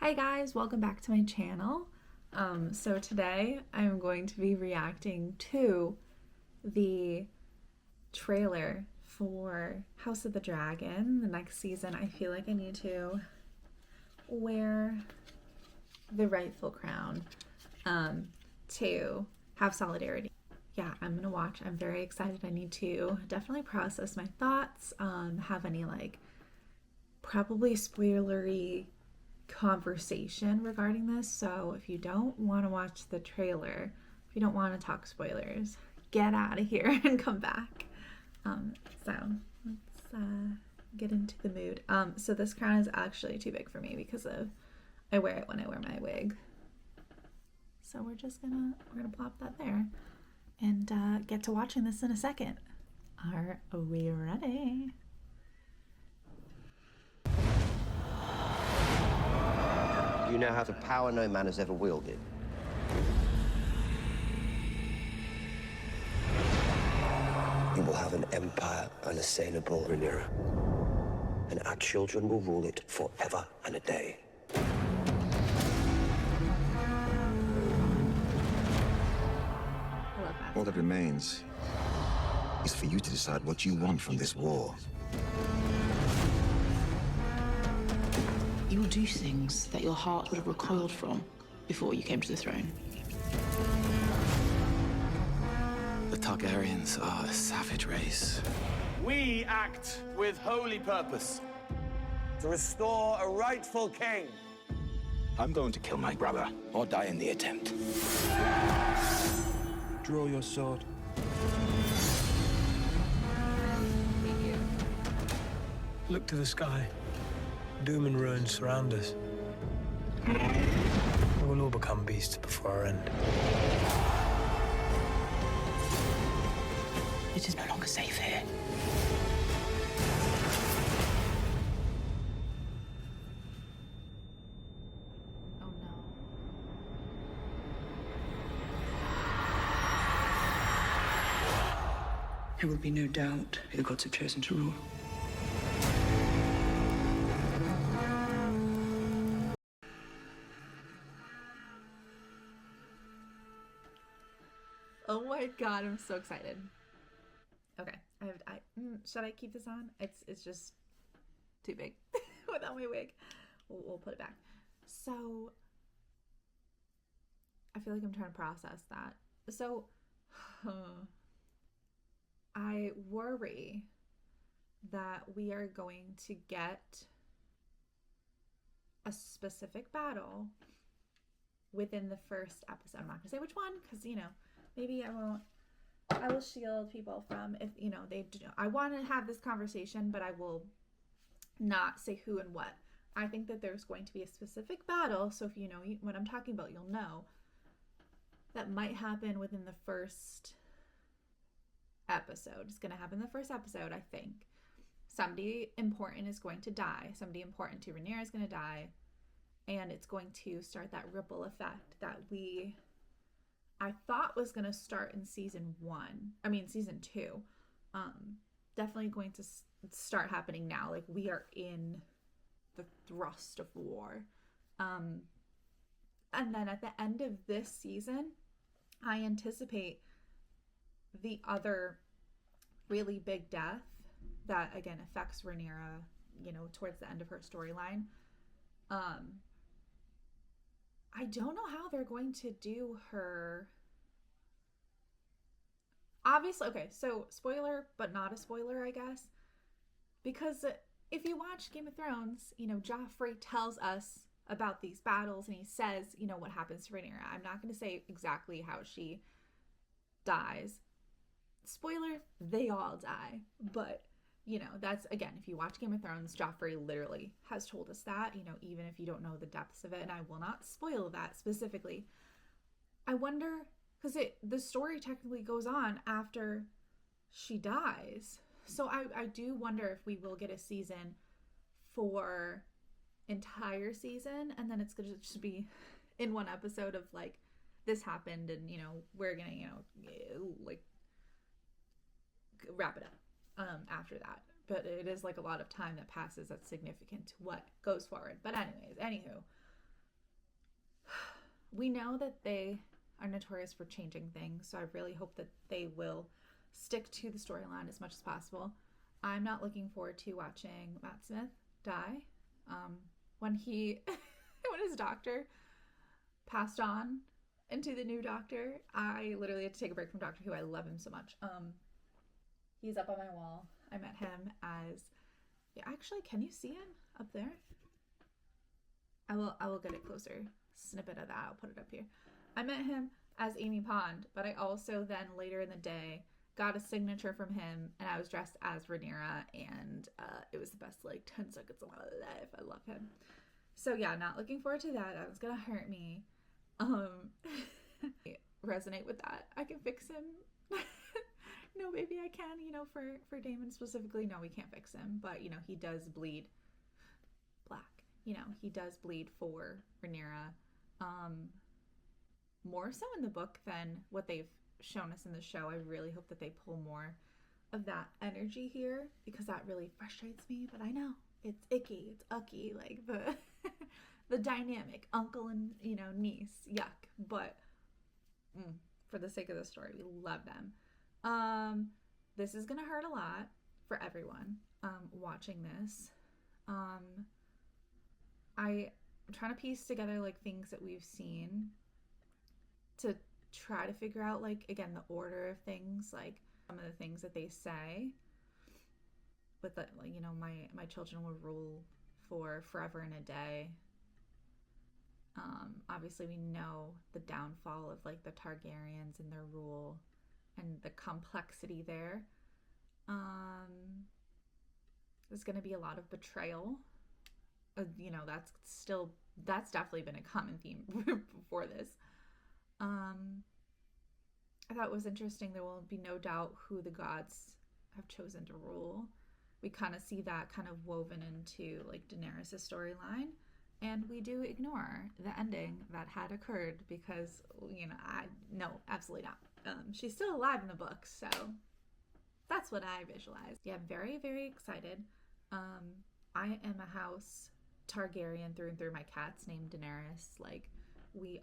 Hi guys, welcome back to my channel. So today I'm going to be reacting to the trailer for House of the Dragon, the next season. I feel like I need to wear the rightful crown to have solidarity. Yeah, I'm gonna watch. I'm very excited. I need to definitely process my thoughts, have any probably spoilery conversation regarding this. So if you don't want to watch the trailer, if you don't want to talk spoilers, get out of here and come back. So let's get into the mood. So this crown is actually too big for me because I wear it when I wear my wig. So we're gonna plop that there and get to watching this in a second. Are we ready? You now have a power no man has ever wielded. You will have an empire unassailable, Rhaenyra. And our children will rule it forever and a day. I love that. All that remains is for you to decide what you want from this war. You will do things that your heart would have recoiled from before you came to the throne. The Targaryens are a savage race. We act with holy purpose. To restore a rightful king. I'm going to kill my brother, or die in the attempt. Draw your sword. Thank you. Look to the sky. Doom and ruin surround us. We will all become beasts before our end. It is no longer safe here. Oh no. There will be no doubt who the gods have chosen to rule. Oh my god, I'm so excited. Okay, should I keep this on? It's just too big without my wig. We'll put it back. So I feel like I'm trying to process that. So I worry that we are going to get a specific battle within the first episode. I'm not gonna say which one because maybe I will shield people from if they do. I want to have this conversation, but I will not say who and what. I think that there's going to be a specific battle, so if you know what I'm talking about, you'll know that might happen within the first episode. It's going to happen in the first episode, I think. Somebody important is going to die. Somebody important to Rhaenyra is going to die, and it's going to start that ripple effect that I thought was going to start in season 2. Definitely going to start happening now. Like, we are in the thrust of war. And then at the end of this season, I anticipate the other really big death that, again, affects Rhaenyra, towards the end of her storyline. I don't know how they're going to do her. Obviously, okay, so spoiler, but not a spoiler, I guess. Because if you watch Game of Thrones, Joffrey tells us about these battles and he says, what happens to Rhaenyra. I'm not going to say exactly how she dies. Spoiler, they all die. But, that's, again, if you watch Game of Thrones, Joffrey literally has told us that, even if you don't know the depths of it, and I will not spoil that specifically. I wonder, because the story technically goes on after she dies. So I do wonder if we will get a season for entire season, and then it's going to just be in one episode of, this happened, and, we're going to, wrap it up after that. But it is a lot of time that passes that's significant to what goes forward. But anyways, anywho, we know that they are notorious for changing things, so I really hope that they will stick to the storyline as much as possible. I'm not looking forward to watching Matt Smith die. When when his doctor passed on into the new doctor, I literally had to take a break from Doctor Who. I love him so much. He's up on my wall. I met him as, yeah, actually, can you see him up there? I will get it closer. Snippet of that. I'll put it up here. I met him as Amy Pond, but I also then later in the day got a signature from him, and I was dressed as Rhaenyra, and it was the best like 10 seconds of my life. I love him. So yeah, not looking forward to that. That was gonna hurt me. Resonate with that. I can fix him. No, maybe I can. You know, for Daemon specifically, no, we can't fix him. But you know, he does bleed black. You know, he does bleed for Rhaenyra. More so in the book than what they've shown us in the show. I really hope that they pull more of that energy here, because that really frustrates me. But I know it's icky, it's ucky, like the the dynamic uncle and, you know, niece, yuck. But for the sake of the story, we love them. This is gonna hurt a lot for everyone watching this. I'm trying to piece together like things that we've seen to try to figure out, like, again, the order of things, like some of the things that they say with the, like, you know, my children will rule for forever and a day. Obviously we know the downfall of like the Targaryens and their rule and the complexity there. There's going to be a lot of betrayal. You know, that's definitely been a common theme before this. I thought it was interesting. There will be no doubt who the gods have chosen to rule. We kind of see that kind of woven into like Daenerys' storyline, and we do ignore the ending that had occurred because, you know, no, absolutely not. She's still alive in the book, so that's what I visualized. Yeah, I'm very, very excited. I am a house Targaryen through and through. My cat's named Daenerys. Like, we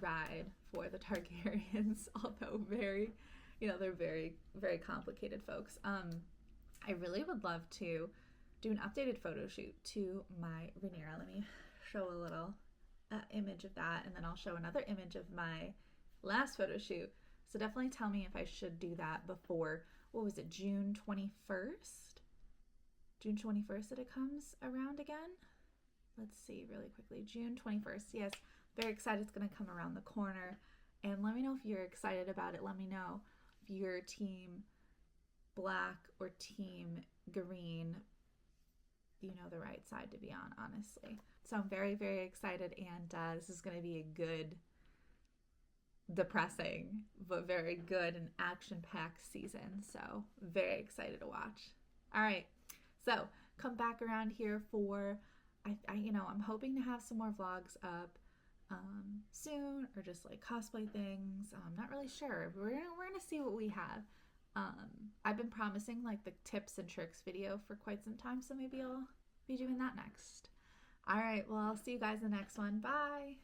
ride for the Targaryens, although very, you know, they're very, very complicated folks. I really would love to do an updated photo shoot to my Rhaenyra. Let me show a little image of that, and then I'll show another image of my last photo shoot. So definitely tell me if I should do that before, what was it, June 21st? June 21st that it comes around again? Let's see really quickly. June 21st. Yes, very excited. It's going to come around the corner. And let me know if you're excited about it. Let me know if you're team black or team green. You know the right side to be on, honestly. So I'm very, very excited. And this is going to be a good, depressing, but very good and action-packed season. So very excited to watch. All right. So come back around here for, you know, I'm hoping to have some more vlogs up soon, or just like cosplay things. I'm not really sure. We're gonna see what we have. I've been promising like the tips and tricks video for quite some time, so maybe I'll be doing that next. All right, well, I'll see you guys in the next one. Bye.